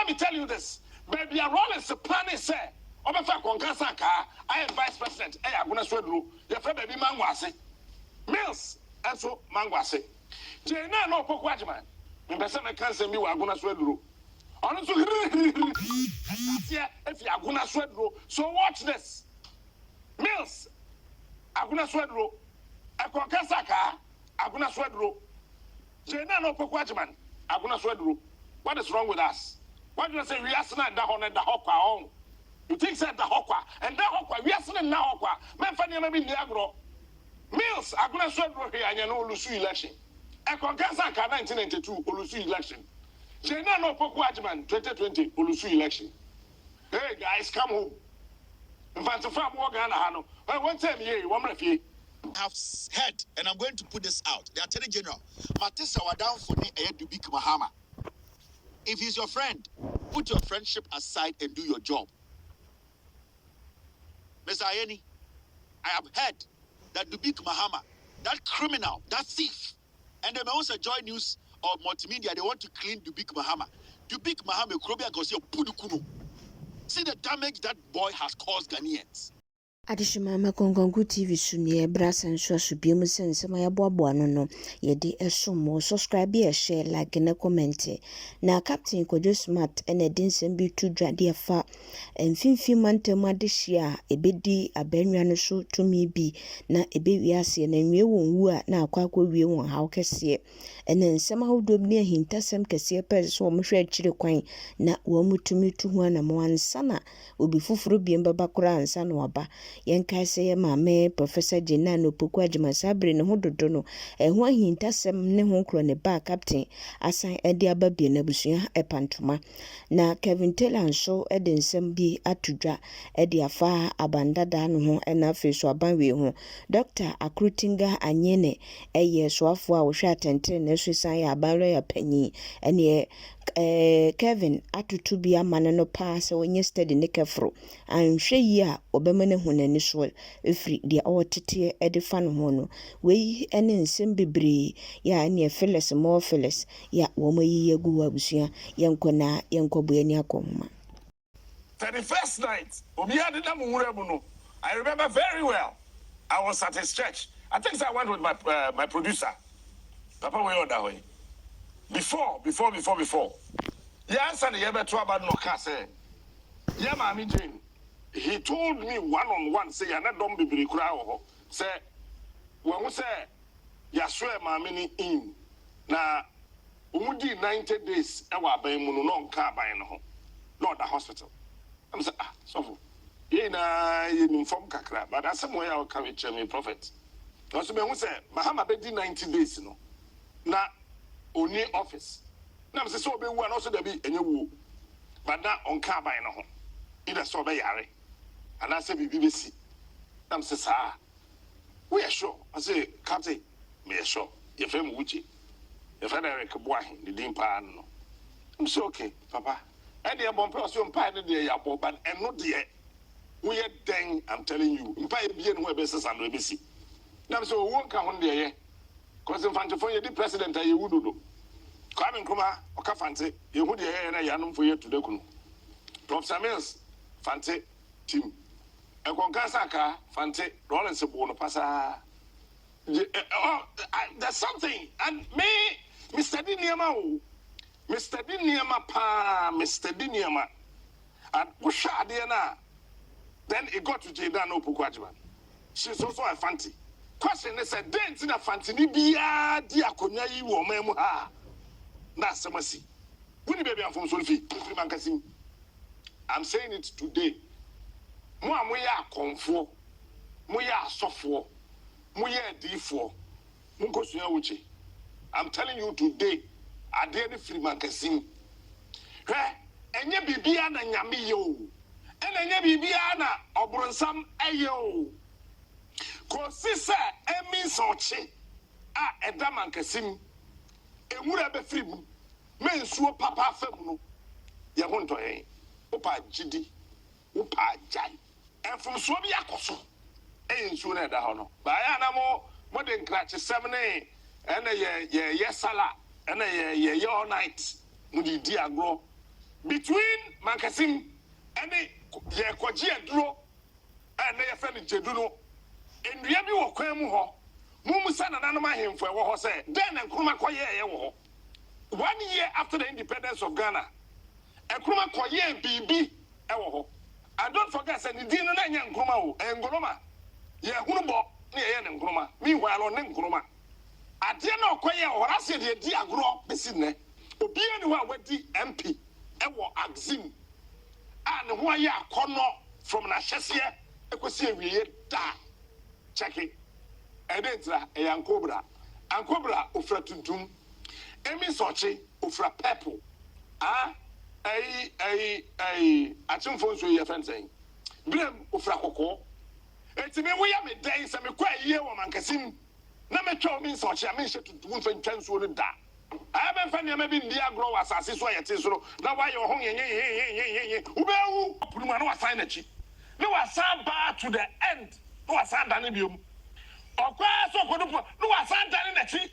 let me tell you this. Baby, a role is a plan is say. Obefa konkasa ka, I am vice president. Eh, aguna swedru. Your friend baby mangwase. Mills, and so mangwase. Jena no pokwajiman. Mbese me kanse mi wa aguna swedru. Ono so if you aguna swedru. So watch this. Mills, aguna swedru. E konkasa ka, aguna swedru. Jena no pokwajiman. Aguna swedru. What is wrong with us? What do you say? We are saying that on the hokwa. You think that the hokwa and that hokwa? We are saying now hokwa. Man, funny maybe Niagro. Mills, I'm going to show you here and you Olusu election. A Concasa 1992 Olusu election. Jena no Pokwajiman 2020 Olusu election. Hey guys, come home. In fact, if I'm walking on the Hano, I won't tell you one of you. Have heard, and I'm going to put this out. The Attorney General, Matissa Wadown for me, Dubik Mahama. If he's your friend, put your friendship aside and do your job. Mr. Ayeni, I have heard that Dubik Mahama, that criminal, that thief, and they may also join news or multimedia, they want to clean Dubik Mahama. Dubik Mahama, Krobia Gosio Pudukuno. See the damage that boy has caused Ghanaians. Adishimama Kongongu TV Sunye Brass and Shosu Bimu Sense Maya Boabuano no Yedi Esumo subscribe share like and comment na Captain Kojo Smart and a dinsen be to dradia fa and fin monte madishia ebedi abenwano so to me be na ebewiase na nwewu na akwakwa wie won haw kese and then somehow dobni hintasem kese pese so mohwe chire kwan na wo mutumi tu ho na mo ansana obi fufuru biemba bakura ansa no aba yenka se maame Professor Jena no Pokwajiman sabre ne ho dodo no ho ahintasem ne ho kro ne ba captain asan ede ababie na busua epantoma na Kevin Taylor so ede nsem bi atudwa ede afa abandada no ho na feso abanwe ho Dr. Akrutinga Anyene eye soafo a wo hwa atente na susan ya abanwe ya panyi ene Kevin atutu bi amane no pa se onye steady ne kefro anhwe yi a obemane hunani so efri dia otete edifa no ho no we ene nsem bebre ya ne Phyllis mo Phyllis ya wo mayi yagu abusua yenkona yenkobu ani akoma 31st night obi ade na muhurabu no I remember very well. I was at his church. I think I went with my producer Papa we on that way. Before. Yeah, answer the ever about no car say. Yeah, Mammy Jane. He told me one-on-one, say, you're not dumb baby crowd. Say, when we say, you swear Mammy in. Now, Umudi 90 days, I was buying no car buying no, not the hospital. I'm saying, so, you inform Kakra, but that's somewhere I'll carry me prophet. Also, when we say, Mahama bedi 90 days, you know. Now, only office. Now, so be one also there be any woo, but not on car by no. Either so be yare, and I say BBC. I'm say, sir, we are sure. I say, Captain, me are sure. Your friend Wuchi, your friend Eric Boy, the dim pan. I'm so okay, Papa. And the bomb person pine the airport, but I'm not there. We are dang, I'm telling you. In pie be anywhere business and BBC. Now, so won't come on there. Because in front of you, the president, you would do. Come in, Kuma, or Kafante, you would hear a yanum for you to the Professor Mills, Fante, Tim. A Concasaka, Fante, Rollins of Bonapassa. There's something, and me, Mr. Diniama, Mr. Diniama, Mr. Diniama, and Usha Diana. Then it got to Jedano Pukwajiman. She's also a Fanti. Question is a dent in a Fantini Bia, Diaconia, you or Memoha. Nasamasi. When you baby I'm from Solfi, I'm saying it today. Moi, we are comfort, we are software, we are D4, Munkosuya Uchi. I'm telling you today, I did free Mankasim. And ye Bibiana Yamiyo, and ye Bibiana or Bronsam Ayo. Cosissa, Emi Sochi, a Damankasim. E would have a free men so papa femuno. Ya want to Opa Gidi, Opa Jai, and from Swabia Cosso. Ain't sooner the honor. By Anamo, modern cratch 7 and a ye sala, and a ye all night. Would you dear grow? between Mankasim and the Kwaji Duro and their friend Jeduno, and Yabi or Kwamu, Mumusan and Anama him for what say, then and Kuma Kwaye. 1 year after the independence of Ghana, and Kuma Kwaye and BB. And don't forget, said the dinner and Kuma and Goloma. Yeah, Hunubo, near Yen Groma. Meanwhile, on Nkroma. At the end of Quaya, or I said, the dear grow, the Sydney, or be anyone with the MP, and what Axim. And why ya corner from Nashasia, a question we da. Check it. And it's a young cobra. And Cobra, Ufra Tuntum. Emi Sochi, Ufra Pepple. Ah, achim phone so your friend saying. Blame Ufra Koko. It's me we am a day, some quite year woman Kasim. Never told me such a mission to do for intense with that. I haven't found you maybe in the agro as I see why it is so. Now why you're home, Ube, no assign a chip. No assign bar to the end. No assign Danibium. Or so no assign Danibium.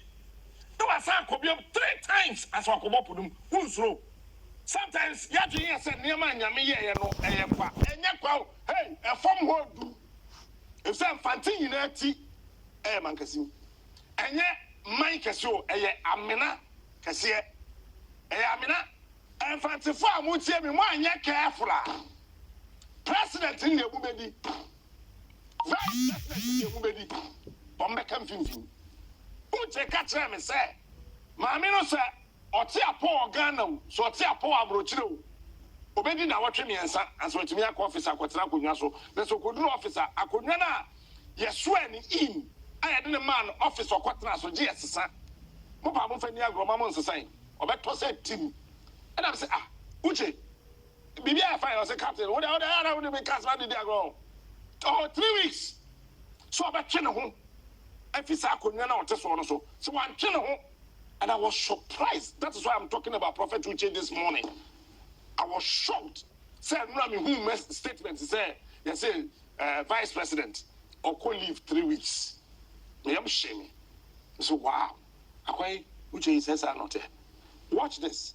No assign Cobium 3 times as I come up with them. Who's slow? Sometimes you have to hear said near man, Yami, and Yakwa, hey, a form word do. If some fancy in a tea, man, Cassim. And yet, my Cassio, Amina, Cassia, Amina, and fancy farm would say me one year careful. President in the Ubedi, Vice President in the Ubedi, Bomba Camping. Who take a tram and say, Mamino, sir, or tea a poor Ghana, so tea a poor Abrochino. Obedi na watwe mi ensa anso watimi akọ officer akwetena konwa so na so koduru officer akonwa na yesoa ni in ayade ne man officer akwetena so je yesesa mo pa mo fani agroma mo nsesan obeto se team and I say uche bibi afa yo say captain what the be cast man dey agro 3 weeks so obetwe ne ho officer akonwa na oteso no so wan twe ne ho and I was surprised. That is why I'm talking about Prophet Uche this morning. I was shocked. Said, who statement said, you say, Vice President, or could leave 3 weeks. Me am shaming. So, wow. Akwai, Uche says, I'm not here. Watch this.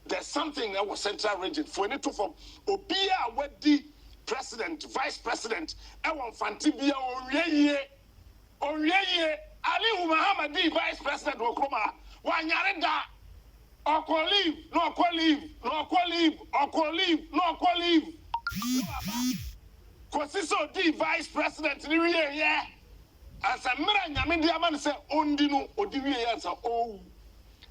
There's something that was central region. For any two from Obia, Wedi, President, Vice President, Ewan Fantibia, Oriye, Ali Muhammadi, Vice President, Okroma, Wanyarenda. Or leave, no leave, no leave, or leave, no leave. Consisto D Vice President yeah. As a man, Yaman say, Ondino, or Divi answer, oh.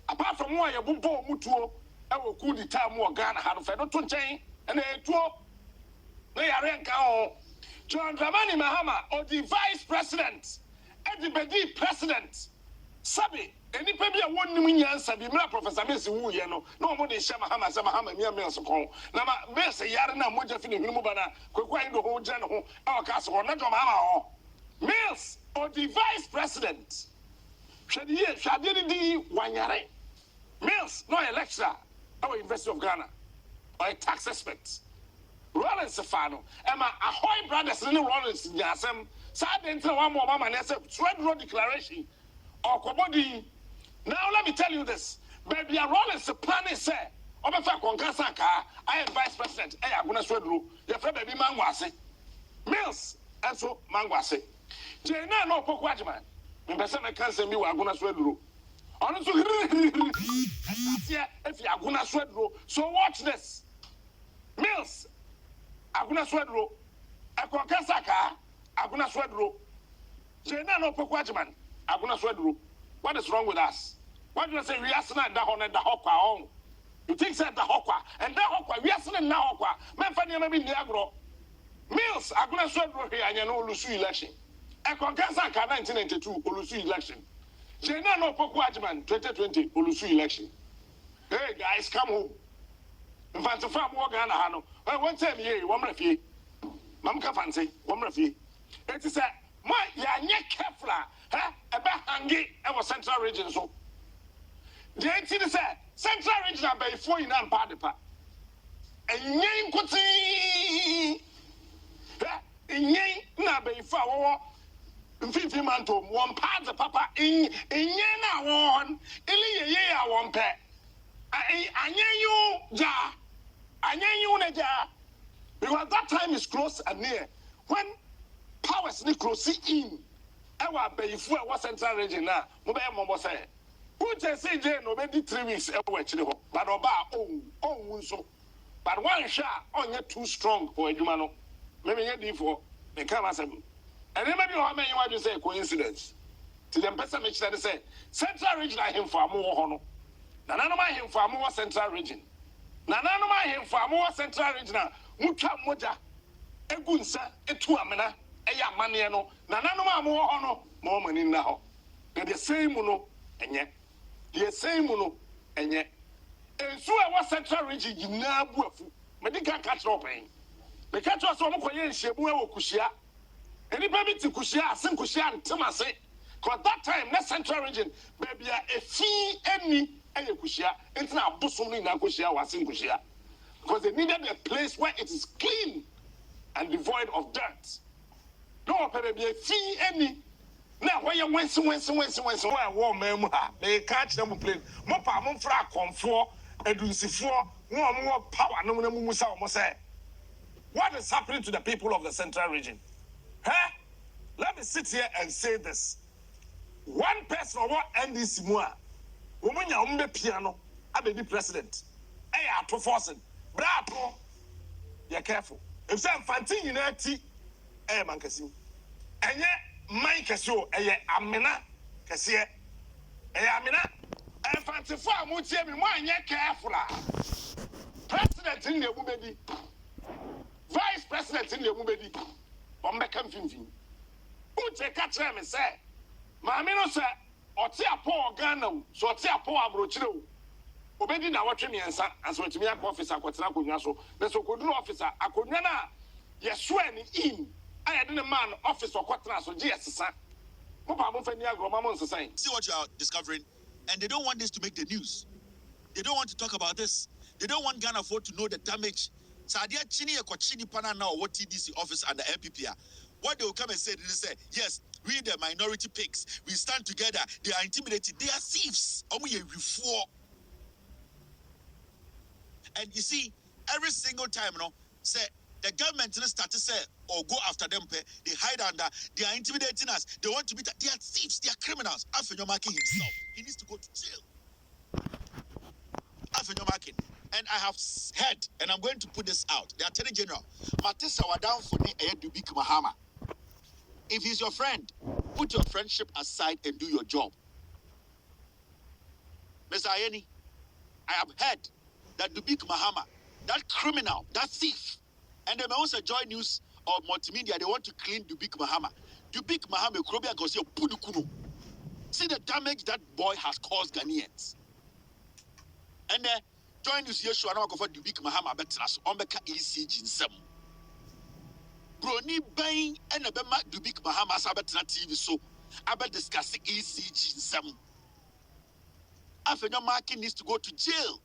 Apart from why you bumbo mutuo, I will cool the time more Ghana had a federal chain, and a two. They are renka. John Dramani Mahama, or the Vice President, and the Bedi President, Sabi. Any baby a 1 million answer, be my Professor Messi, who you know, no more than Shamahama, Samahama, Mia Milsocon. Now, Messi Yarna, Moja Fini, Mubana, Quaquang, the whole general, our castle, or not Mama. Mills, or the Vice President. Shadidi, Wanyare. Mills, no a lecturer, our University of Ghana, or a tax expert. Rollins Safano, Emma, Ahoy brothers, and Rollins in Yasem, Sadent, one more mamma, and I said, Thread Road Declaration, or Kobodi. Now let me tell you this. Baby, a Rollins plan is say, Obefa Konkasaka, I am Vice President, I'm going to swedru, your friend baby Mangwase. Mills, and so Mangwase. Jena no Pokwajaman. In person, I can't say me, I'm going to swedru. Honestly, if you are going to swedru, so watch this. Mills, I'm going to swedru. A Konkasaka, I'm going to swedru. Jena no Pokwajaman, I'm going to swedru. What is wrong with us? Why do you say we are saying that on the Hokwa? You think that the Hokwa and the Hokwa, we are saying now Hokwa. Men find you maybe Niagro. Mills are going to sweat here and you know Lusu election. A Concansa 1992 Olusu election. Jena no Pokwajaman 2020 Olusu election. Hey guys, come home. In fact, the farm walk on Hano. I won't tell you, one refi. Mamka fancy, one refi. It is a my Yanya Kefla. About Hangi, our central region. So, the 18th said, central region are by 4 in Ampardipa. And Yang Kuti, Yang Nabe Fawa, 50 manto, 1 part of Papa in Yana one, Elia one pet. I you, Ja, Because that time is close and near. When powers need close in, our Bayfu was central region now. Mobile Mombo say, who just say Jane already 3 weeks away, but Oba, so. But one shot on you too strong for a Jumano. Maybe you're for the Kamasam. And then maybe how many you want to say coincidence. To them, person make that say, central region, I him for more honor. None of my him for more central region. None of my him for more central region. Mucha moja, a gunsa, a tuamena, a yamaniano, Nananoma more honor, more money now. They're the same muno, and yet, the same muno, and yet. And so I was central region, you now work. Medical catch open. The catch was on Koyan Shebu Kushia. Anybody to Kushia, Sim Kushia, and Thomas. Because that time, that central region, baby, a fee any Kushia, it's not Busumi Nakushia was in Kushia. Because they needed a place where it is clean and devoid of dirt. No, baby, a fee any. Now, when you went, where war men they catch them plane. Mopa, Monfra, comfort. More power. No, say. What is happening to the people of the central region? Huh? Let me sit here and say this. One person over NDC Mua, woman ya piano, I be the president. Hey, I to force it. Bravo. You're careful. If some fanting in a tea, eh, man, Cassie. And yet, my Cassio, eh, Amina, Cassie, eh, Amina. And fancy farm would say me one year careful. President in the Mubedi, Vice President in the Mubedi, or Meckham Finfin. Who take a tram and say, Mamino say, or tea a poor Ghana, so tea a poor Abrochino. Obedi na watching me and so to me a officer, Quatanaco, the so good officer, I could not. Yes, swear in. I didn't man officer or Quatanaco, yes, sir. See what you are discovering. And they don't want this to make the news. They don't want to talk about this. They don't want Ghana to know the damage. Sadia Chini Kochini Pana now what TDC office and the MPP are. What they will come and say, they say, yes, we the minority pigs, we stand together, they are intimidated, they are thieves. And you see, every single time, say the government start to say or go after them, they hide under, they are intimidating us, they want to be that they are thieves, they are criminals. Afenyomaki himself, he needs to go to jail. Afenyomaki. And I have heard, and I'm going to put this out, the Attorney General, Matisa Wadan for the Dubik Mahama. If he's your friend, put your friendship aside and do your job. Mr. Ayeni, I have heard that Dubik Mahama, that criminal, that thief, and they may also join news or multimedia, they want to clean Dubik Mahama. Dubik Mahama, Krobia Gosio Pudukuno. See the damage that boy has caused Ghanaians. And join news here, show for Dubik Mahama, Betras, Omeka ECG in some. Brony Bain and a Bema Dubik Mahama Sabetra TV, so I bet discussing ECG in some. Afenyo Maki needs to go to jail.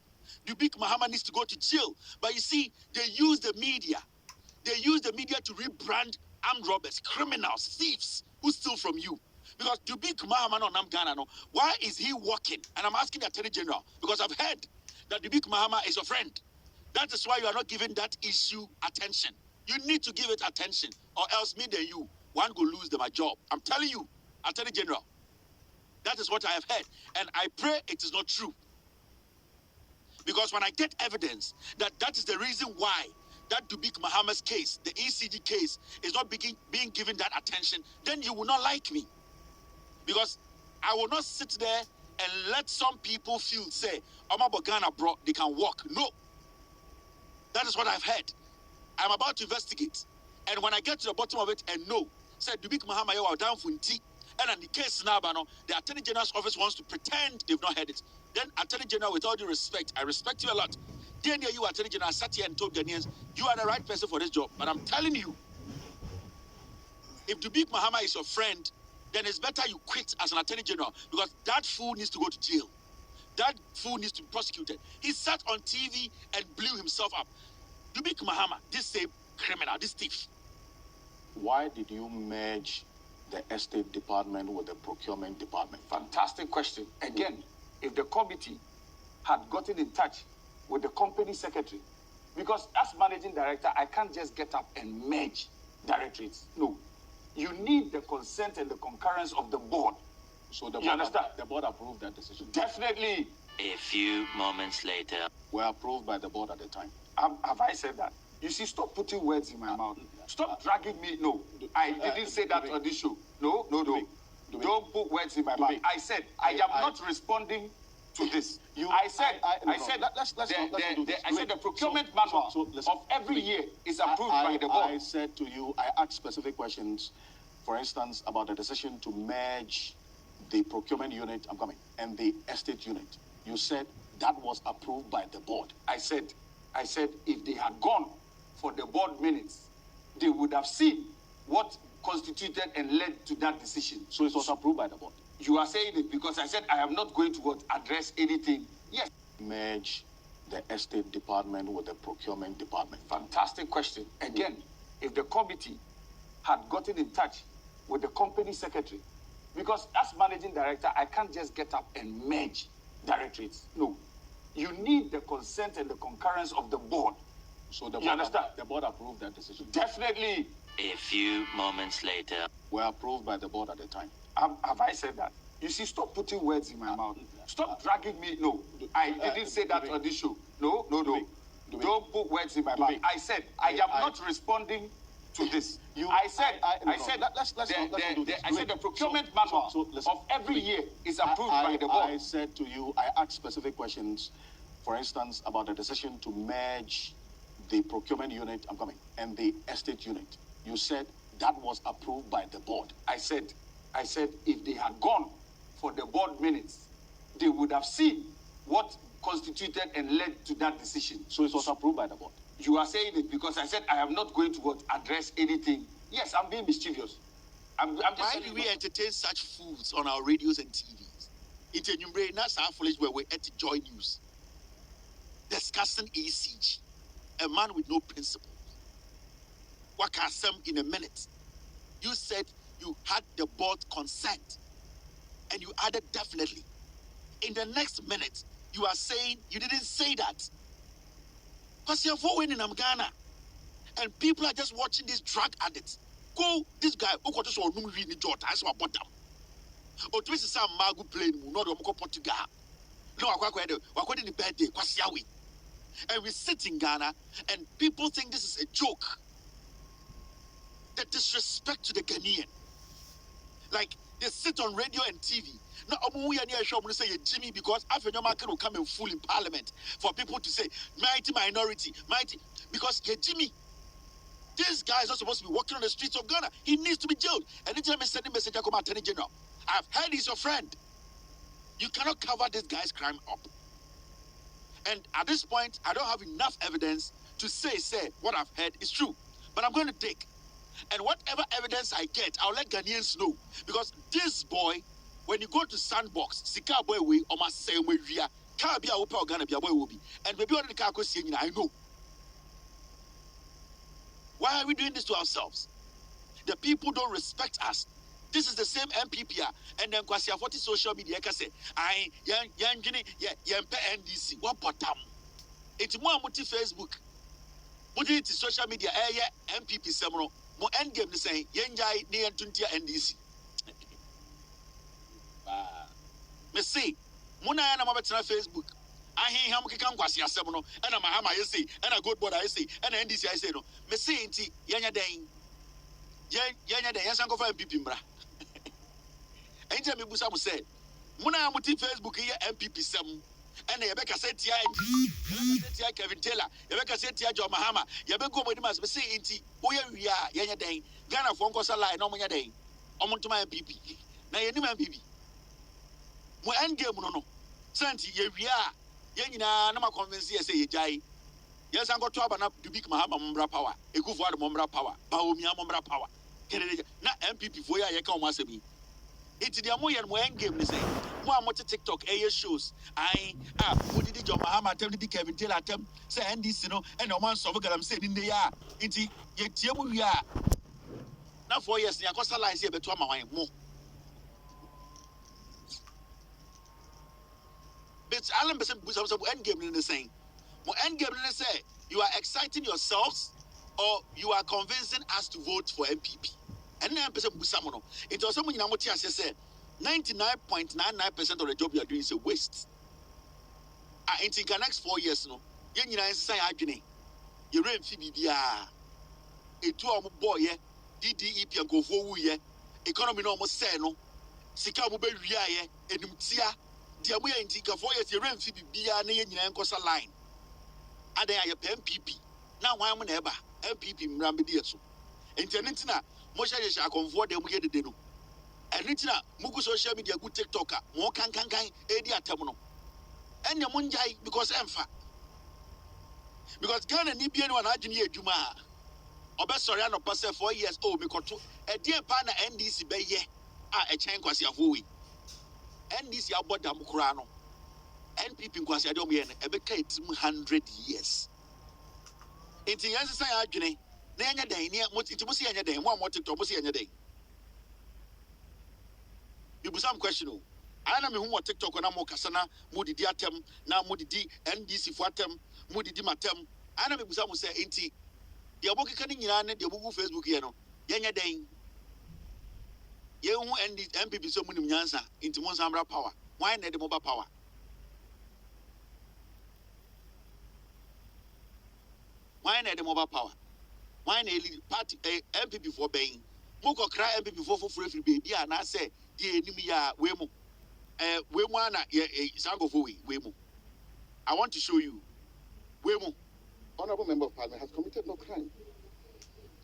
Dubik Mahama needs to go to jail. But you see, they use the media. They use the media to rebrand armed robbers, criminals, thieves who steal from you. Because Dubik Mahama no Nam Ghana no, why is he walking? And I'm asking the Attorney General, because I've heard that Dubik Mahama is your friend. That is why you are not giving that issue attention. You need to give it attention, or else me and you, one will lose my job. I'm telling you, Attorney General. That is what I have heard. And I pray it is not true. Because when I get evidence that that is the reason why that Dubik Mahama's case, the ECG case, is not being given that attention, then you will not like me. Because I will not sit there and let some people feel, say, Omabo Ghana, bro, they can walk. No. That is what I've heard. I'm about to investigate. And when I get to the bottom of it and know, said Dubik Mahama, you are down for tea. And in the case now, the Attorney General's office wants to pretend they've not heard it. Then Attorney General, with all due respect, I respect you a lot. Then you, Attorney General, sat here and told Ghanaians, you are the right person for this job. But I'm telling you, if Dubik Mahama is your friend, then it's better you quit as an Attorney General, because that fool needs to go to jail. That fool needs to be prosecuted. He sat on TV and blew himself up. Dubik Mahama, this same criminal, this thief. Why did you merge the estate department with the procurement department? Fantastic question. Again, if the committee had gotten in touch with the company secretary Because as managing director, I can't just get up and merge directorates. No. You need the consent and the concurrence of the board. So the You understand? The board approved that decision. Definitely. A few moments later. Were approved by the board at the time. Have I said that? You see, stop putting words in my mouth. Stop dragging me. No, I didn't say that on this show. No. Don't put words in my mouth. I said I am not responding to this. I said the procurement manual of every year is approved by the board. I said to you, I asked specific questions, for instance, about the decision to merge the procurement unit, and the estate unit. You said that was approved by the board. I said if they had gone for the board minutes, they would have seen what constituted and led to that decision. So it was approved by the board. You are saying it because I said I am not going to address anything. Yes. Merge the estate department with the procurement department. Fantastic question. Again, if the committee had gotten in touch with the company secretary, because as managing director, I can't just get up and merge directorates. No. You need the consent and the concurrence of the board. So the you understand? The board approved that decision. Definitely. A few moments later. Were approved by the board at the time. Have I said that? You see, stop putting words in my mouth. Stop dragging me. No, I didn't say that on this show. No. Don't put words in my mouth. I said I am not responding to this. I said the procurement manual of every year is approved by the board. I said to you, I asked specific questions, for instance, about the decision to merge the procurement unit, and the estate unit. You said that was approved by the board. I said if they had gone for the board minutes, they would have seen what constituted and led to that decision. So it was approved by the board. You are saying it because I said I am not going to address anything. Yes, I'm being mischievous. I'm just Why do we entertain such fools on our radios and TVs? It's a number that's our foolish where we at Joy News. Discussing ECG. A man with no principle. What can some in a minute? You said you had the board consent and you added definitely. In the next minute, you are saying you didn't say that. Because you're winning in Ghana. And people are just watching these drug addicts. Go, this guy, who got us on movie in the Jordan, I saw about them. Or to some Magu plane, not a Portugal. No, we're in the birthday, Kwasiawi. And we sit in Ghana, and people think this is a joke. The disrespect to the Ghanaian. Like, they sit on radio and TV. Now, we are near shop to say Jimmy because after your market will come in full in parliament for people to say mighty minority, mighty because Jimmy. This guy is not supposed to be walking on the streets of Ghana. He needs to be jailed. And anytime I send a message, I come Attorney General. I've heard he's your friend. You cannot cover this guy's crime up. And at this point, I don't have enough evidence to say what I've heard is true. But I'm going to take. And whatever evidence I get, I'll let Ghanaians know. Because this boy, when you go to Sandbox, Sika boy we almost say we via car be a Ghana be a boy will be. And maybe on the car I know. Why are we doing this to ourselves? The people don't respect us. This is the same MPP, and then Kwasia 40 social media can say, I yan NDC. What bottom? It's more multi Facebook. But it is social media, MPP Semro. Mo endgame the saying, Yanjai near 20 NDC. Me see, Muna and I'm about Facebook. I hear him can Kwasia Semro, and I'm a hammer, I say, and a good board, I say, and NDC, I say, no. Me see, Yanya Dane. Yanya Dane, yes, Uncle MPP, bra. Angel Mibusamu said, Muna Muti Facebook here, MPP Sem, and Rebecca said, Kevin Taylor, Rebecca said, John Mahama, Yabeko with us, say, where we are, Yanya Dane, Ghana for Uncle Salah, no Maya Dane, Omon to my MPP. Now, you know, MPP. Mo endgame, no. Santi, we are. Yanina, no more convince you say Jai. Yes, I'm going to have an up to big Mahama Mumbra power, a good for the Mumbra power, Baumia Mumbra power. Not MPP for ya come once a me. It's the Amoy and Wayne game, they say. More much TikTok, shows. What did John Mahama attempt to Kevin Taylor attempt? Say, and this, you know, and no one saw what I'm saying in the yard. It's yet, we are. Now, 4 years, the Acosta lies here, but to my more. But Alan Besson was also endgame in the same. More endgame in the say, you are exciting yourselves or you are convincing us to vote for MPP. And then Busamono. It was someone in Amotia said 99.99% of the job you are doing is a waste. In the next 4 years, no, you say agony. You ran Phoebe, a 2 boy, DDEP and go for ye, economy almost say no, Sikamu be ria, and Mutia, the way in Tika 4 years, you ran Phoebe, and Kosa line. And they are a MPP. Now I'm an Eba, MPP Mrambidiasu. And Tenetina, Mosha shall convert them get the deno. And Ritina, Mugu social media good TikToker, more can Edia Tamuno. And your Munjai because Emfa. Because Ghana Nibian one Ajini Juma. Obesoriano pass 4 years old because a dear partner NDC Bay a chain quasi of Wui. NDC about Damukurano. NPP quasi Adomian, a became 200 years. In the answer, Ajini, Nanya Day, near Mutimusi and Day, one more to Tomusi and Day. It was some question. I know who TikTok on Amokasana, Moody Diatem, now Moody D, NDC Fatem, Moody Dimatem. I know some say, Inti, the Aboki Canning Yan, the Bugu Facebook, Yanya Day. You and the MPP so many Yansa into Monsambra power. Why not the mobile power? Why not the mobile power? Why not party MPP for Bain? Moko cry MPP for free baby, and I say, the enemy Wemo. Wemo. I want to show you. Wemo. Honorable Member of Parliament has committed no crime.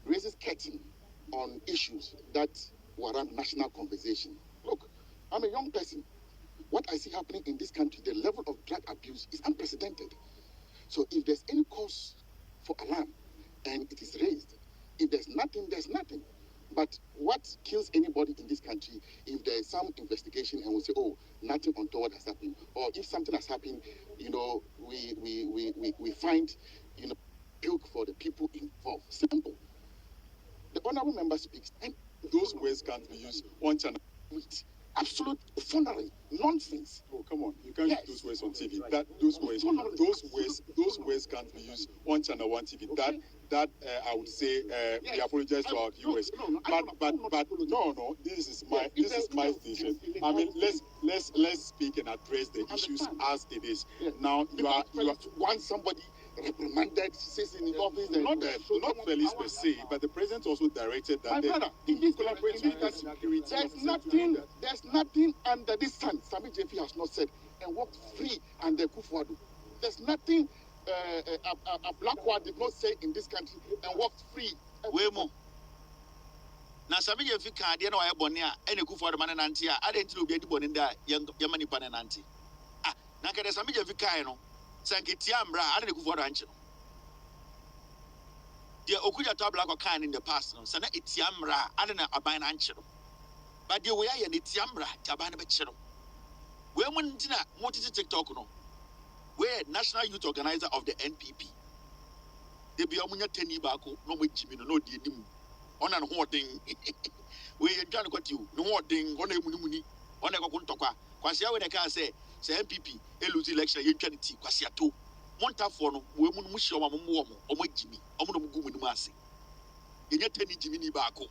Raises curtain on issues that warrant national conversation. Look, I'm a young person. What I see happening in this country, the level of drug abuse is unprecedented. So if there's any cause for alarm and it is raised, if there's nothing, there's nothing. But what kills anybody in this country, if there is some investigation and we say, oh, nothing untoward has happened, or if something has happened, we find, puke for the people involved. Simple. The honorable member speaks, and those words can't be used on channel. Absolute funerary nonsense. Oh, come on! You can't use those words on TV. Those words can't be used on Channel 1 TV. That I would say we apologize to our viewers. No. This is my station. I mean, let's speak and address the issues as it is. Now you want somebody reprimanded, sits in the office, not Felix per se, but the president also directed that there's nothing under this sun Sami JP has not said and walked free under Kufuadu. There's nothing a Blackwater did not say in this country and walked free. Wemo. Now Sami JP can't know I bonia any Kufuadu man and auntie. I didn't be born in that young Yamani pan and auntie. Now can Sami JP Kaino Sankitiambra, I didn't Kufuadu Ancho. The Okuja Tabla can in the past, no, Sana Itiamra, I don't know about Ancho. But the way I and Itiambra, Tabana Bechero. Women dinner, what is it TikTok? No, we're National Youth Organizer of the NPP. They be Omunya Teni Bako, no way Jimmy, no denim. On and hoarding. We enjoy got you, no hoarding, one muni, one ever Kuntoka. Quasia when I can say MPP, Elu's election, you can see Quasia too. Montafono, women Musho, or my Jimmy, Omugu Masi. You get any Jimmy Bako.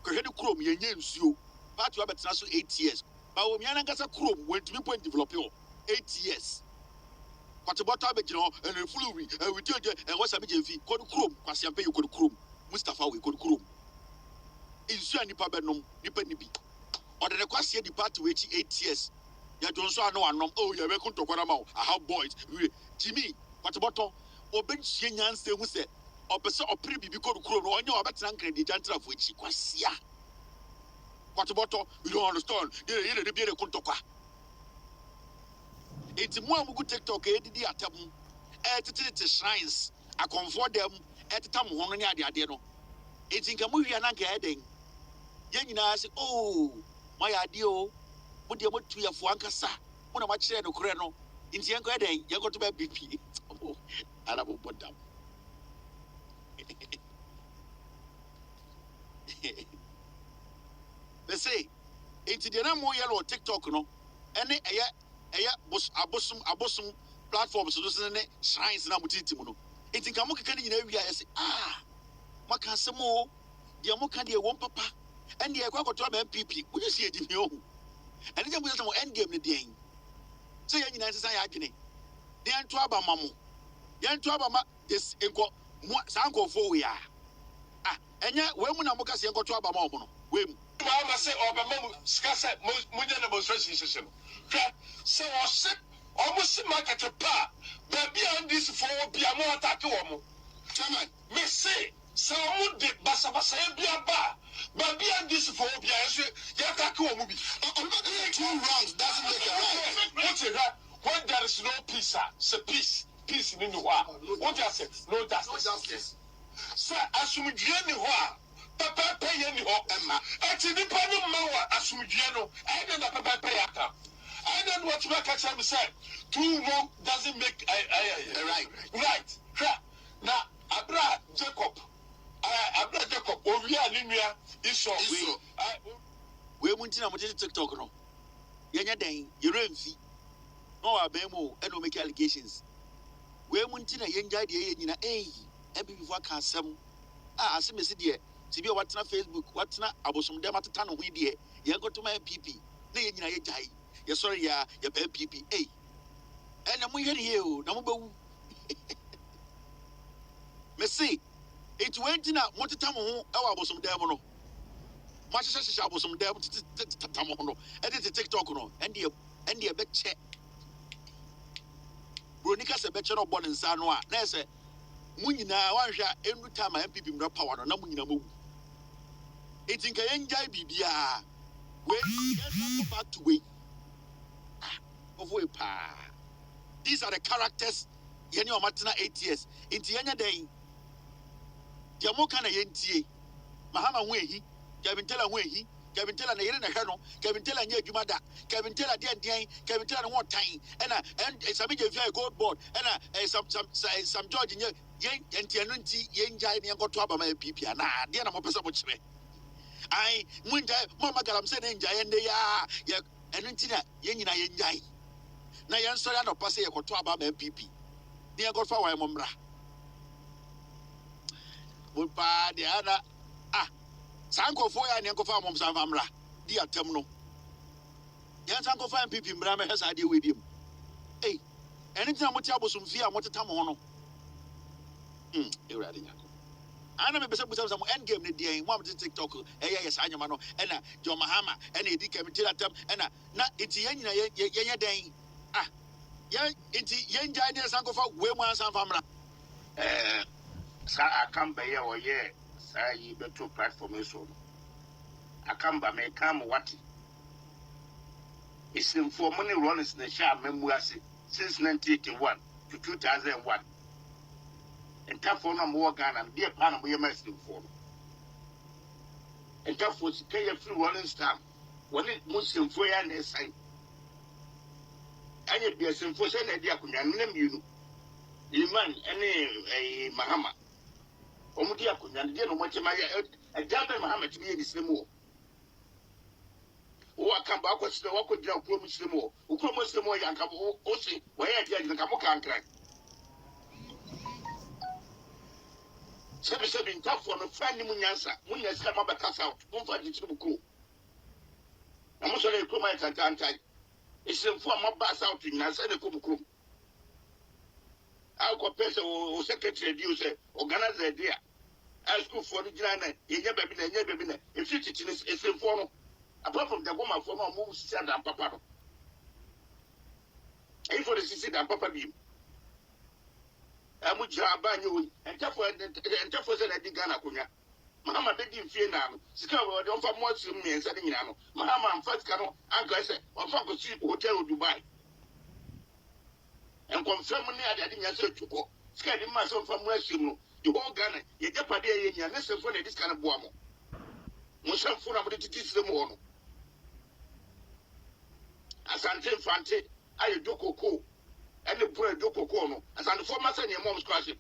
Cohedu Chrome, your names you, but you have a 8 years. But when Yanagasa Chrome went to be point develop 8 years. What about Abedino and a flu? And we tell you, and what's a big fee? Code Chrome, Quasiampe, you could Chrome, Mustafa, we could Chrome. Is you any Pabanum, Nippenibi? Or the Quasia depart to 8 years. You don't so know, oh, you're welcome to Guaramao. I have boys. Jimmy, what about Oben Shenyan say, who said, or person or pre because Chrome, or your better the gentle of which Quasia. What about you don't understand? You're be a Kuntoka. It's more good TikTok, ADD at them, at shrines. I comfort them at the time one the idea. It's in Kamuya and heading. Yanina say, oh, my idea, what you want to your Fuancasa, when I watch the Creno, in the young wedding, you're going to be BP. Oh, I will put down. They say, it's the more yellow TikTok, no, and a bosom platforms, shrines now with it. It's in Kamuka in area. I say, Macasamo, the Amokandi, one papa, and the Aquacotum MPP. Would you see it in you? And then we have to end game the day. Say, I say, Agony. The Antuaba Mamu. The Antuaba, this inco, Sanko for we are. And yet, when I'm Mocassi and go to Abamo, Wim. I say, Obama, scarce Mujan demonstration. So, I said, almost market a pa, but beyond this for Piamo attack woman. Me say, so would the Bassabasa be a bar, but beyond this for Piasu, Yatako movie. I'm not doing 2 rounds, doesn't make it right. When there is no peace, it's peace. Peace in the war. What I say? No justice. Sir, assume Jenny Wa, Papa pay any ho, Emma. At the Panu Mawa, assume Jeno, I don't know Papa pay account. I don't know what to make a say. 2 wrong doesn't make right. Now, Abra Jacob, Ovia Limia is so. We went to a TikTok. No, Yanya Dane, you renfi. No, Abemo, and no make allegations. We went to a young idea in a every before can some. I see Miss Dear, to be what's not Facebook, what's not about some damn at a ton of weed. You go to my PP. They in a jai. You're sorry, you're PP. Hey, and I'm here, number. Messi, it went in a Montetamu, our some demono. Much as I was some devil tamono, and it's a TikTok, and the bet check. Brunica's a better of born in Sanoa. There's a Munina, one shot every time I have people no power, no Munina move. It's in Kayenjai Bibia. Wait, back to wait. Of way pa. These are the characters. Yenio Martina 8 years. In Tiana Day. Jamokana Yentie. Mahama Wehi. Kevin Teller Wehi. Kevin Teller Nayana Hano. Kevin Teller near Jumada. Kevin Teller Dian. Kevin Teller one time. And some gold board. And some George in Yen and Tianunti Yen Jai and Gotuaba my people. Nah, dear, I'm a person which me. I Munja, Mamma Galam said in Jai and they are. And Untina Yen Jai. Na yan so ya no passe ye koto aba ma MPP dia go fa wan momra mo pa dia na sanko fo ya ne ko fa mom san famra dia tem no yan sanko fa MPP mra me hesa dia we biem anything mo ti abosum fi a mo teta mo no ewrade nyako ana me besa busa mo end game ne dia mo am TikTok yes anyama no ena Jo Mahama ena edi kemiti atam ena na enti yan nyina ye den inti yenja ne sanko fa we mu ansan famra sa akamba ye oye sa yi beto platform so akamba me kam wati isim for money runs na sha memu ase since 1981 to 2001 entafo na mo Ghana be pa na mo ye masim for entafo sikaya free running stamp woni muslim for ya na sai anya bia simfo se na dia akunya na mienu iman ene Mahama omudi akunya de no moche maye ajabe Mahama tibi ye dislemu o akamba akwosire wakodira ukro muslemu ukro muslemu ya nkabo o se waye dia de nkamo kankran sebi ntafo no fani munyansa munyasa mabaka south mfa di tibuku amusore ukro maye tantantai isim for my bass out in Nasana Kumkum. I'll compare the secretary, you say, organize the idea. I school for the Jana, Yababina, if you teach is informal. Apart from the woman from a move, stand and papa. And for the sister and papa beam. I would jab you and tough and I did Ghana Kunya. Mama didn't fear now. Scour don't for more to me and setting now. Mama and first canoe, Uncle said, or Funko Street Hotel Dubai. And confirming that I didn't answer to go. Scaring myself from Western. You won't Ghana, you get a day in your lesson for this kind of woman. Muslim for about to teach them all. As Ante Fante, I do cocoa. And the poor do cocoa. As an former son, your mom's crashing.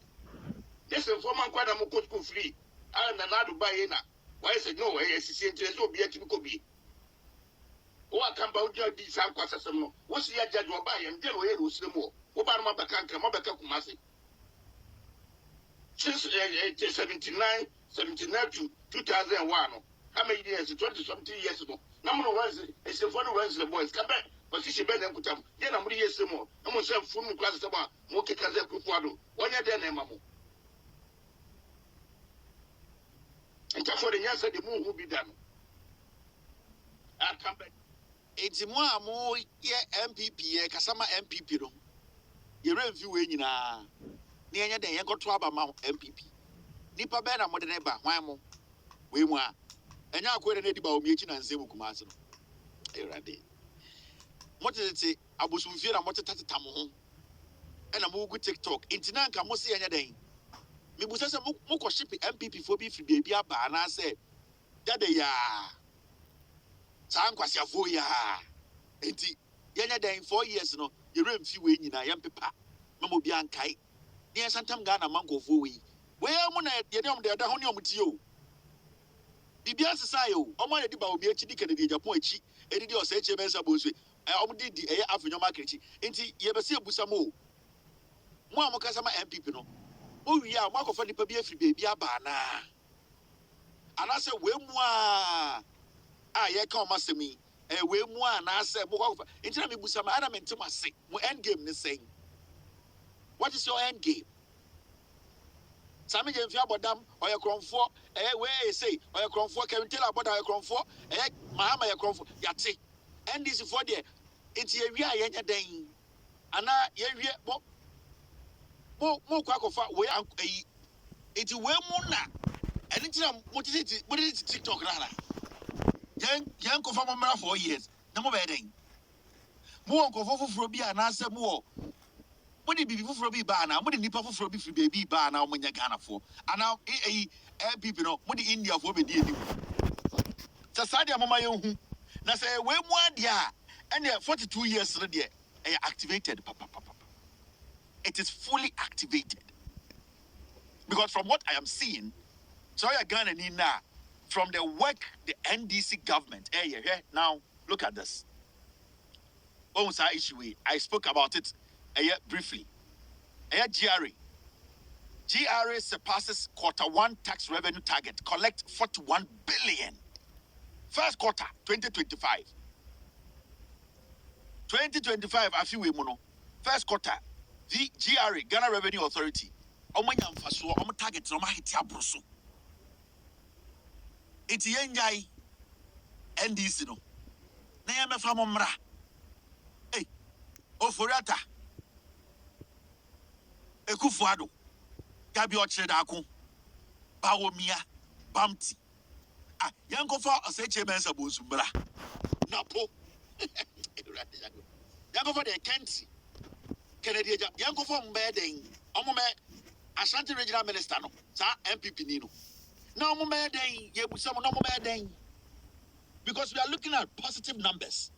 This informant quite a more free. And another buy na. Why say no? Yes, it's so be a typical be. What can about your design? What's the judge will buy and tell you who's the more? What about my back and come back up, Massy? since 79 to 2001. How many years? 20 something years ago. Number one is the one who the boys. Come back, but she been and put up. Then I'm really more. I'm going to say, from class about Moki Kazaku. 1 year then, Mamu. And that's what the answer the move will be done. I'll come back. It's more MPP, Kasama MPP. You review in near the Yanko Twaba MPP. Nipa Bena Modeneba, Wamo, Wimwa, and now quite an edible meeting and Zebu Kumazo. What is it? I was with you and what a tamu and a more good TikTok. Intinanka Mosi and a day. Me was a moko ship MPP for beef baby, and I said, Dada ya. Sanquasia Voya. Enti, Yana day in 4 years, no, you run few in Yampipa, Mammo Biankai, near Santam Gana Mango Vui. Where am I at the Honey with you? Bibia Sayo, I wanted to buy a chicken at the Japoichi, and it was such a mess of bullshit. I did the air after your market. Enti, Yabasi Busamo. Mamma MPP, no. Oh, yeah, Marco for the baby, Abana. And I said, Wemwa. Yeah, come master me. We one, I said, instead of Busama, I meant to my sick. My end game the same. What is your end game? Sammy James Yabodam, or your crown for, where say, or your crown for, can tell about our crown for, Mahama, your crown for, Yati. And this is for the it's a real dang. And now, more quack of where it's a well moon. And it's what is TikTok? Young for 4 years. No more wedding. More go for be an answer more. What did be for be banner? What did Nipper for be baby banner when you can afford? And now, people know what the India for be dealing with. Sasadia Mama Young. Now say, where 1 year and 42 years already activated. It is fully activated. Because from what I am seeing, so I got an in now. From the work, the NDC government. Now, look at this. What was our issue? I spoke about it briefly. GRA. GRA surpasses Q1 tax revenue target. Collect 41 billion. First quarter, 2025. 2025, I feel we mono. First quarter, the GRA, Ghana Revenue Authority. Omanyam faso, target, bruso. It's yenjai NDC no. Na yame fa momra. Hey, Oforiata. Ekufuado. Gabi ochire da akon. Bawomia, Bamti. Yanko fa oseche mensa bonsumbra. Napo. Yanko fa de Kenti. Kennedy Yanko fa mbeden. Omome Ashanti Regional Minister no. Sa MPP ni no. No more day, no more day. Because we are looking at positive numbers.